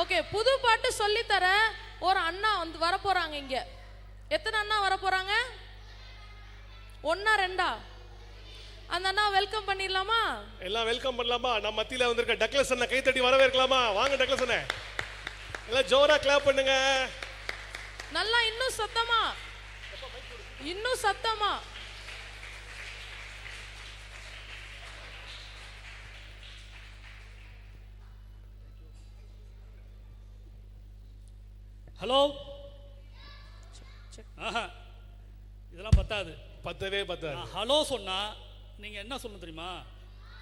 Okay, புது பாட்டு சொல்லி தர ஒரு அண்ணா வந்து வர போறாங்க. இங்க எத்தனை அண்ணா வர போறாங்க? ஒன்னா ரெண்டா? அந்த அண்ணா வெல்கம் பண்ணிடலாமா? எல்லாம் வெல்கம் பண்ணலாமா? நம்ம மத்தியில வந்திருக்க டக்ளஸ் அண்ணா கை தட்டி வரவேற்கலாமா? வாங்க டக்ளஸ் அண்ணா, எல்லாம் ஜோரா கிளாப் பண்ணுங்க. நல்லா இன்னும் சத்தமா, இன்னும் சத்தமா. ஹலோ. இதெல்லாம் பத்தாது, பத்தவே பத்தாது. ஹலோ சொன்னா நீங்க என்ன சொல்லணும் தெரியுமா?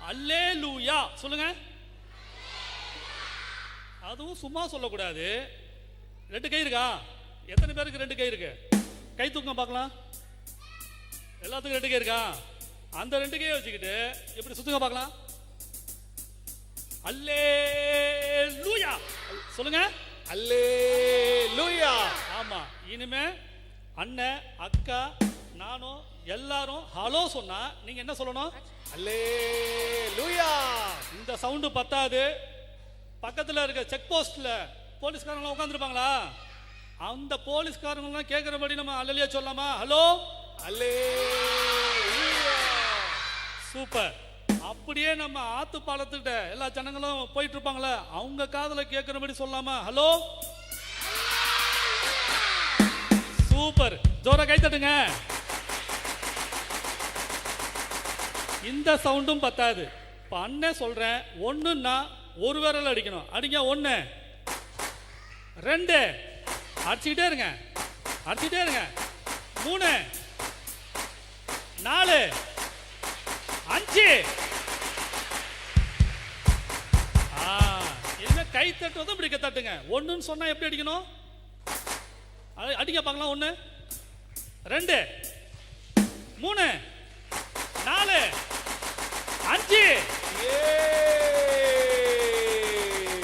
அல்லேலூயா சொல்லுங்க. அதுவும் சும்மா சொல்லக்கூடாது. ரெண்டு கை இருக்கா? எத்தனை பேருக்கு ரெண்டு கை இருக்கு? கை தூக்கம் பார்க்கலாம். எல்லாத்துக்கும் ரெண்டு கை இருக்கா? அந்த ரெண்டு கையை வச்சுக்கிட்டு எப்படி சுத்துங்க பார்க்கலாம். அல்லேலூயா சொல்லுங்க. அல்லேலூயா. ஆமா, இனிமே அண்ணன் அக்கா நானும் எல்லாரும் ஹலோ சொன்னா நீங்க என்ன சொல்லணும்? அல்லேலூயா. இந்த சவுண்டு பத்தாது. பக்கத்துல இருக்க செக் போஸ்ட்ல போலீஸ்காரங்க உட்காந்துருப்பாங்களா? அந்த போலீஸ்காரங்க கேட்கிறபடி நம்ம அல்லேலூயா சொல்லலாமா? ஹலோ அல்லேலூயா. சூப்பர். அப்படியே நம்ம ஆத்து பாலத்துக்கிட்ட எல்லா ஜனங்களும் போயிட்டு இருப்பாங்களே, அவங்க காதுல கேட்கிறபடி சொல்லலாமா? ஹலோ. சூப்பர், ஜோரா கை தட்டுங்க. இந்த சவுண்டும் பத்தாது. இப்ப அண்ணன் சொல்றேன், ஒண்ணுன்னா ஒரு விரல் அடிக்கணும். அடிங்க. ஒண்ணு ரெண்டு அடிச்சுக்கிட்டே இருங்க, அடிச்சுக்கிட்டே இருங்க. மூணு நாலு அஞ்சு. இனிமே கை தட்டுவதும் இப்படி தட்டுங்க. ஒண்ணுன்னு சொன்னா எப்படி அடிக்கணும்? அடிக்க பார்க்கலாம். ஒண்ணு ரெண்டு மூணு நாலு அஞ்சு.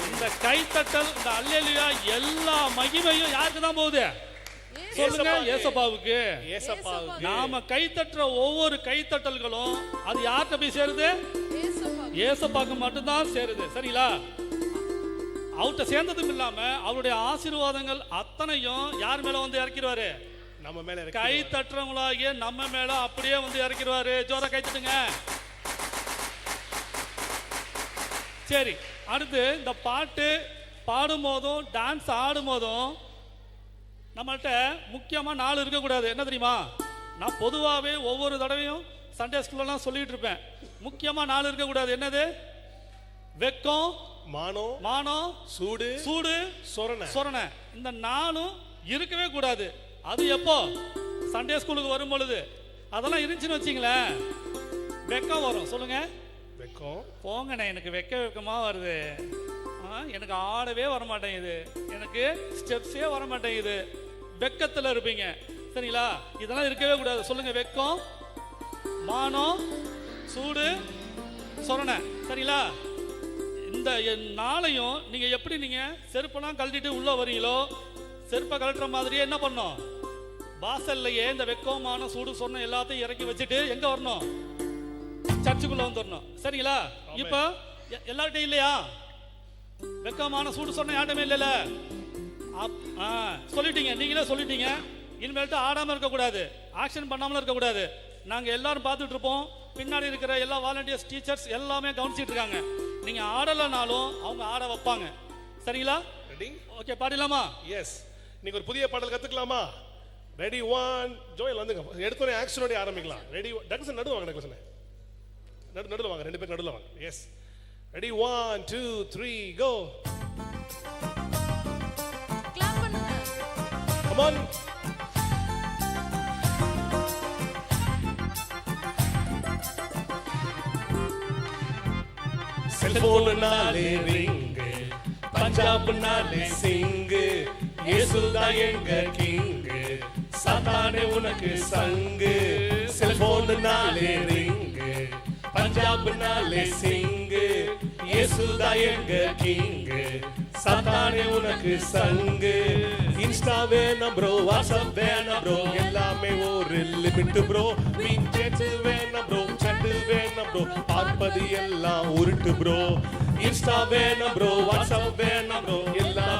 இந்த கைத்தட்டல், இந்த அல்லேலூயா எல்லா மகிமையும் யாருக்கு தான் போகுது? சொல்லுங்க. ஏசப்பாவுக்கு. நாம கைத்தட்டுற ஒவ்வொரு கைத்தட்டல்களும் அது யார்கிட்ட போய் சேருது? ஏசப்பாக்கு மட்டும்தான் சேருது. சரிங்களா? அவர்கிட்ட சேர்ந்ததும் இல்லாம அவருடைய ஆசீர்வாதங்கள் அத்தனையும் யார் மேல வந்து இறக்கிடுவாரு? நம்ம மேல. கை தட்டுறவங்களாகிய நம்ம மேல அப்படியே வந்து இறக்கிடுவாரு. ஜோரா கை தட்டுங்க. சரி, அடுத்து இந்த பாட்டு பாடும் போதும் டான்ஸ் ஆடும் போதும் நம்மள்கிட்ட முக்கியமா 4 இருக்கக்கூடாது. என்ன தெரியுமா? நான் பொதுவாகவே ஒவ்வொரு தடவையும் சண்டே ஸ்கூல்லாம் சொல்லிட்டு இருப்பேன். முக்கியமா 4 இருக்கக்கூடாது. என்னது? வெக்கம், மானம், மானம், சூடு, சூடு, சொரணை, சொரணை. இந்த 4 இருக்கவே கூடாது. அது எப்போ? சண்டே ஸ்கூலுக்கு வரும் பொழுது. அதெல்லாம் இருந்துச்சுன்னு வச்சிங்களேன், வெக்கம் வரும். சொல்லுங்க. வெக்கம். போங்கண்ணே, எனக்கு வெக்கமா வருது. எனக்கு ஆடவே வர மாட்டேங்குது, எனக்கு ஸ்டெப்ஸே வர மாட்டேங்குது. வெக்கத்துல இருப்பீங்க. சரிங்களா? இதெல்லாம் இருக்கவே கூடாது. சொல்லுங்க. வெக்கம், மானம், சூடு, சொரணை. சரிங்களா? இந்த 4ஐயும் நீங்க எப்படி நீங்க செருப்பெல்லாம் கழட்டிட்டு உள்ள வரீங்களோ, செருப்பை கழட்டுற மாதிரியே என்ன பண்ணும்? வாசல்லையே இந்த வெக்கம், மானம், சூடு, சொரணை எல்லாத்தையும் இறக்கி வச்சுட்டு எங்க வரணும்? சர்ச்சுக்குள்ள வந்துடணும். சரிங்களா? இப்ப எல்லார்ட்டையும் இல்லையா வெக்கமான சூடு? சொன்ன யாருமே இல்லைல்ல? சொல்லிட்டீங்க, நீங்களே சொல்லிட்டீங்க. இனிமேல்ட்டு ஆடாம இருக்கக்கூடாது, ஆக்ஷன் பண்ணாமல இருக்கக்கூடாது. நாங்க எல்லாரும் பார்த்துட்டு இருப்போம். பின்னாடி இருக்கிற எல்லா வாலண்டியர்ஸ், டீச்சர்ஸ் எல்லாமே கவனிச்சிட்டு இருக்காங்க. நீங்க ஆடலனாலும் அவங்க ஆட வைப்பாங்க. சரிங்களா? ரெடி? ஓகே, பாடலாமா? எஸ். நீங்க ஒரு புதிய பாடல் கத்துக்கலாமா? ரெடி? 1 ஜோயல் வந்துங்க. எடுத்தோடனே ஆக்ஷனோட ஆரம்பிக்கலாம். ரெடி? டக்ஸ் நடுவு வாங்க. டக்ஸ் நடுவுல வாங்க. 2 பேர் நடுவுல வாங்க. எஸ். ரெடி? 1 2 3 கோ. கிளாப் பண்ணுங்க. Come on. செல்போன் நாலே ரிங், பஞ்சாப் நாலே சிங், இயேசுதான் எங்க கிங், சாத்தானே உனக்கு சங்கு. செல்போன் நாலே ரிங், பஞ்சாப் நாலே சிங், இயேசுதான் எங்க கிங், சாத்தானே உனக்கு சங்கு. இன்ஸ்டா வேணாம் ப்ரோ, வாட்ஸ்அப் வேணாம் ப்ரோ, எல்லாமே ஒரு லிமிட் ப்ரோ. வீக்கெண்ட் வேணாம் ப்ரோ, சட்டு வேணாம் ப்ரோ, பார்ப்பது எல்லாம் உருட்டு ப்ரோ. இன்ஸ்டா வேணாம் ப்ரோ, வாட்ஸ்அப் வேணாம் ப்ரோ, எல்லாமே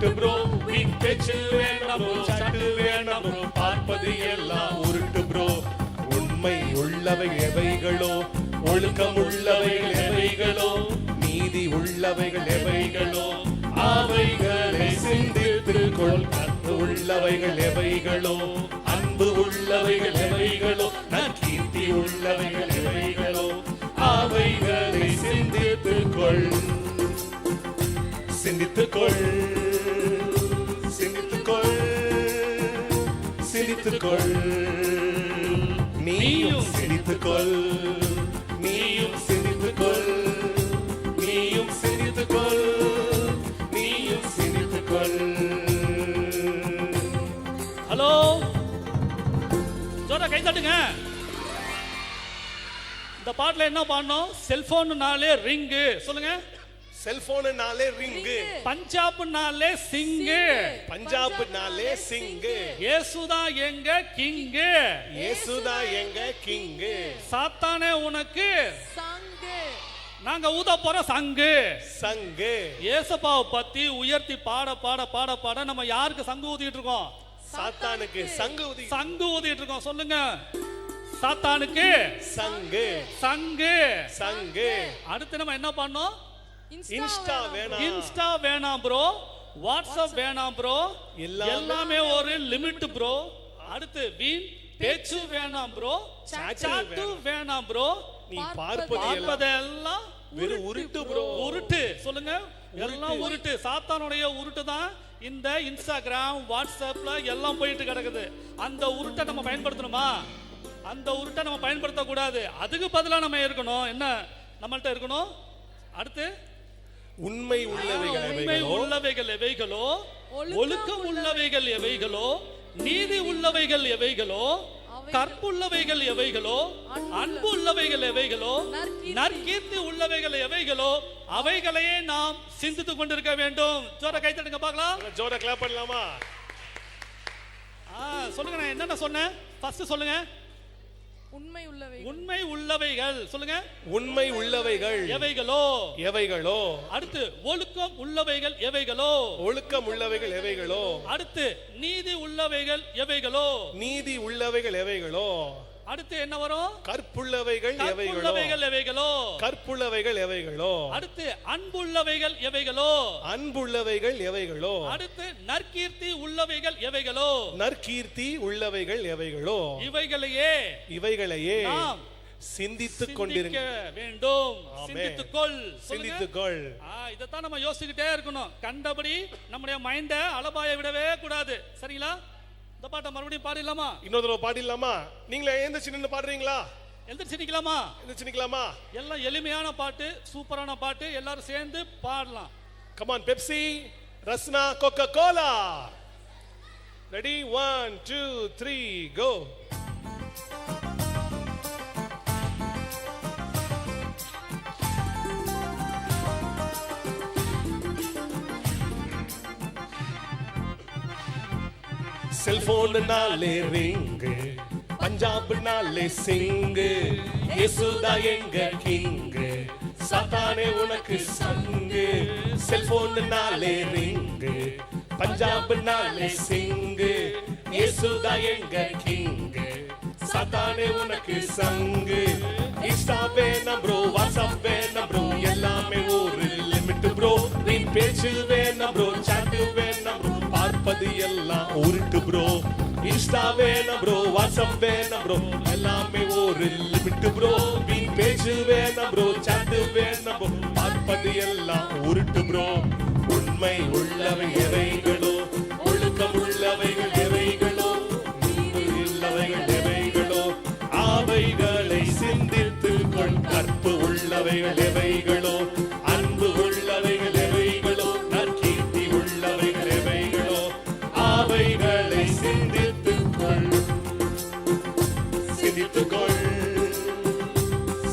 லிமிட் ப்ரோ வீண் பேச்சு வேண்டாம் ப்ரோ சாட்டு வேண்டாம் ப்ரோ பார்ப்பது எல்லாம் உருட்டு ப்ரோ உண்மை உள்ளவை எவைகளோ ஒழுக்கம் உள்ளவைகள் எவைகளோ நீதி உள்ளவைகள் எவைகளோ அவைகளை சிந்தித்துக்கொள் அன்பு உள்ளவைகள் எவைகளோ அன்பு உள்ளவைகள் எவைகளோ நற்கீர்த்தி உள்ளவைகள் எவைகளோ அவைகளை சிந்தித்துக்கொள் சிந்தித்துக்கொள் சிந்தித்துக்கொள் சிந்தித்துக்கொள் நீயும் சிந்தித்துக்கொள் நீயும் சிந்தித்துக்கொள் நீயும் சிந்தித்துக்கொள் நீயும் சிந்தித்துக்கொள் ஹலோ ஜோரா கை தட்டுங்க. இந்த பாட்டுல என்ன பாடணும்? செல்போன்னாலே ரிங்கு. சொல்லுங்க. செல்போன்னாலே ரிங்கு, பஞ்சாப்னாலே சிங்கு, பஞ்சாப்னாலே சிங்கு, இயேசுதான் எங்க கிங்கு, இயேசுதான் எங்க கிங்கு, சாத்தானே உனக்கு சங்கு, நாங்க ஊத போற சங்கு. சங்கு. இயேசுபாவை பத்தி உயர்த்தி பாட பாட பாட பாட நம்ம யாருக்கு சங்கு ஊதிட்டு இருக்கோம்? சாத்தானுக்கு சங்கு ஊதி சங்கு ஊதிட்டு இருக்கோம். சொல்லுங்க. சாத்தானுக்கு சங்கு, சங்கு, சங்கு. அடுத்து நம்ம என்ன பண்ணோம்? இன்ஸ்டா வேணாம், இன்ஸ்டா வேணாம் ப்ரோ, வாட்ஸ்அப் வேணாம் ப்ரோ, எல்லாமே ஒரு லிமிட் ப்ரோ. அடுத்து வீண் பேச்சு வேணாம் ப்ரோ, சாட்டு வேணாம் ப்ரோ, நீ பார்ப்பதெல்லாம் வெறும் உருட்டு ப்ரோ. உருட்டு. சொல்லுங்க. எல்லாம் உருட்டு. சாத்தானுடைய உருட்டு தான் இந்த இன்ஸ்டாகிராம் வாட்ஸ்அப்ல எல்லாம் போயிட்டு கிடக்குது. அந்த உருட்டை நம்ம பயன்படுத்தணுமா? அந்த உருட்டை நம்ம பயன்படுத்த கூடாது. அதுக்கு பதிலா நம்ம இருக்கணும். என்ன நம்மள்ட்ட இருக்கணும்? அடுத்து உண்மை உள்ளவைகள் உண்மை உள்ளவைகள் எவைகளோ, ஒழுக்கம் உள்ளவைகள் எவைகளோ, நீதி உள்ளவைகள் எவைகளோ, கற்புள்ளவைகள் எவைகளோ, அன்பு உள்ளவைகள் எவைகளோ, நற்கீர்த்தி உள்ளவைகள் எவைகளோ அவைகளையே நாம் சிந்தித்துக் கொண்டிருக்க வேண்டும். ஜோர கை தட்டுங்க பார்க்கலாம். ஜோர கிளாப் பண்ணலாமா? சொல்லுங்க. நான் என்னென்ன சொன்னேன்? ஃபர்ஸ்ட் சொல்லுங்க. உண்மை உள்ளவைகள், உண்மை உள்ளவைகள். சொல்லுங்க. உண்மை உள்ளவைகள் எவைகளோ, எவைகளோ. அடுத்து ஒழுக்கம் உள்ளவைகள் எவைகளோ, ஒழுக்கம் உள்ளவைகள் எவைகளோ. அடுத்து நீதி உள்ளவைகள் எவைகளோ, நீதி உள்ளவைகள் எவைகளோ. அடுத்து என்ன வரும்? கற்புள்ளவைகள் எவைகளோ, எவைகளோ, கற்புள்ளவைகள் எவைகளோ. அடுத்து அன்புள்ளவைகள் எவைகளோ, அன்புள்ளவைகள் எவைகளோ. அடுத்து நற்கீர்த்தி உள்ளவைகள் எவைகளோ, நற்கீர்த்தி உள்ளவைகள் எவைகளோ. இவைகளையே இவைகளையே நாம் சிந்தித்துக் கொண்டிருக்க வேண்டும். சிந்தித்துக்கொள், சிந்தித்துக்கொள். இதைத்தான் நம்ம யோசிச்சுக்கிட்டே இருக்கணும். கண்டபடி நம்முடைய மைண்ட அலபாய விடவே கூடாது. சரிங்களா? இந்த பாட்டை மறுபடியும் பாடிடலாமா? இன்னொரு தடவை பாடிடலாமா? நீங்களே எழுந்திருச்சு நின்னு பாடுறீங்களா? எழுந்திருச்சு நிக்கலாமா? எழுந்திருச்சு நிக்கலாமா? எல்லாம் எளிமையான பாட்டு, சூப்பரான பாட்டு, எல்லாரும் சேர்ந்து பாடலாம். Come on, Pepsi, Rasna, Coca-Cola. Ready? 1, 2, 3, go. செல்போன்னாலே ring, பஞ்சாப்னாலே சிங்கு, இயேசுதா எங்க கிங்கு, சாத்தானே உனக்கு சங்கு. செல்போன்னாலே ரிங்கு, பஞ்சாப்னாலே சிங்கு, இயேசுதா எங்க கிங்கு, சாத்தானே உனக்கு சங்கு. இன்ஸ்டா வேணாம் ப்ரோ, வாட்ஸ்அப் வேணாம் ப்ரோ, எல்லாமே ஒரு லிமிட் ப்ரோ. வீண் பேச்சு வேணாம் ப்ரோ, சாட்டு வேணாம் ப்ரோ, பார்ப்பது எல்லாம் உருட்டு ப்ரோ. இன்ஸ்டா வேணாம் ப்ரோ, வாட்ஸ்அப் வேணாம் ப்ரோ, எல்லாமே ஒரு லிமிட் ப்ரோ. வீண் பேச்சு வேணாம் ப்ரோ, சாட்டு வேணாம் ப்ரோ, பார்ப்பது எல்லாம் உருட்டு ப்ரோ. உண்மை உள்ளவை எவைகளோ, ஒழுக்கம் உள்ளவைகள் எவைகளோ, நீதி உள்ளவைகள் எவைகளோ, அவைகளை சிந்தித்துக் கொள். கற்பு உள்ளவைகள் எவைகளோ, அன்பு உள்ளவைகள் எவைகளோ, நற்கீர்த்தி உள்ளவைகள் எவைகளோ, அவைகளை சிந்தித்துக் கொள். சிந்தித்துக் கொள்,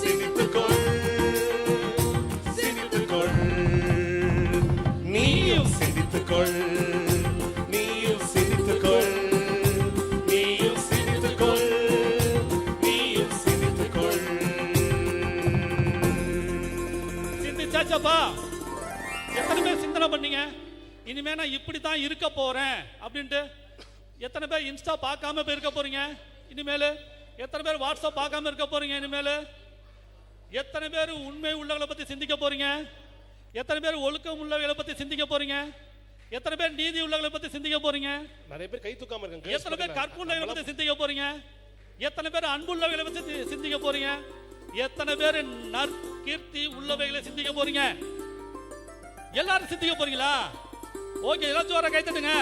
சிந்தித்துக் கொள், சிந்தித்துக் கொள். நீயும் சிந்தித்துக் கொள், நீயும் சிந்தித்துக் கொள், நீயும் சிந்தித்துக் கொள், நீயும் சிந்தித்துக் கொள். சிந்திச்சாச்சப்பா? எத்தனை பேர் சிந்தனை பண்ணீங்க? இனிமே நான் இப்படி தான் இருக்க போறேன் அப்படின்ட்டு எத்தனை பேர் இன்ஸ்டா பார்க்காம போய் இருக்க போறீங்க இனிமேல்? எத்தனை பேர் வாட்ஸ்அப் பார்க்காம இருக்க போறீங்க இனிமேல்? எத்தனை பேர் உண்மை உள்ளவங்களை பத்தி சிந்திக்க போறீங்க? எத்தனை பேர் ஒழுக்கம் உள்ளவங்களை பத்தி சிந்திக்க போறீங்க? எத்தனை பேர் நீதி உள்ளவங்களை பத்தி சிந்திக்க போறீங்க? நிறைய பேர் கை தூக்காம இருக்காங்க. எத்தனை பேர் கற்புள்ளவங்களை பத்தி சிந்திக்க போறீங்க? எத்தனை பேர் அன்புள்ளவங்களை பத்தி சிந்திக்க போறீங்க? எத்தனை பேர் நற்கீர்த்தி உள்ளவைகளை சிந்திக்க போறீங்க? எல்லாரும் சிந்திக்க போறீங்களா? ஓகே, எல்லாம் ஜோரா கை தட்டுங்க.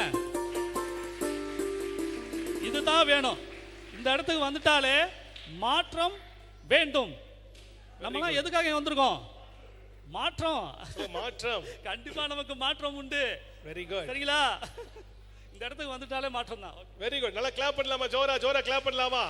இதுதான் வேணும். இந்த இடத்துக்கு வந்துட்டாலே மாற்றம் வேண்டும். நம்ம எதுக்காக இங்க வந்திருக்கோம்? மாற்றம். மாற்றம். கண்டிப்பா நமக்கு மாற்றம் உண்டு. Very good. சரிங்களா? இந்த இடத்துக்கு வந்துட்டாலே மாற்றம் தான். Very good. நல்லா கிளாப் பண்ணலாமா? ஜோரா கிளாப் பண்ணலாமா?